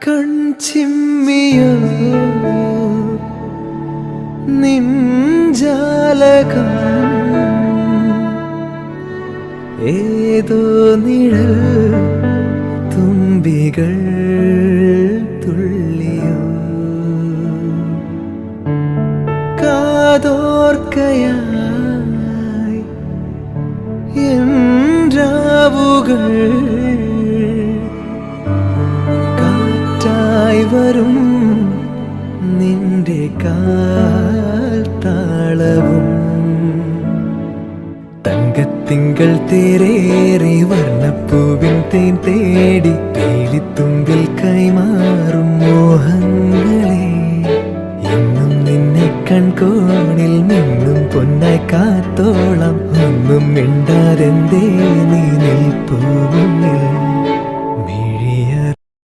കൺചിമ്മിയോ നിൻജാലകം ഏതോ നിഴൽ തുമ്പികൾ തുള്ളിയോ കാതോർക്കയായി എൻ രാവുകൾ കാറ്റായി വരും നിന്റെ കാൽ താളവും തങ്കത്തിങ്കൾ തേരേറി വർണ്ണപ്പൂവിൻ തേൻ തേടി പേലിത്തുമ്പിൽ കൈമാറും മോഹങ്ങളെ എന്നും നിന്നെ കൺകോണിൽ നിന്നും പൊന്നായി കാത്തോളം ഒന്നും മിണ്ടാതെന്തേ നീ നിൽപ്പൂ മുന്നിൽ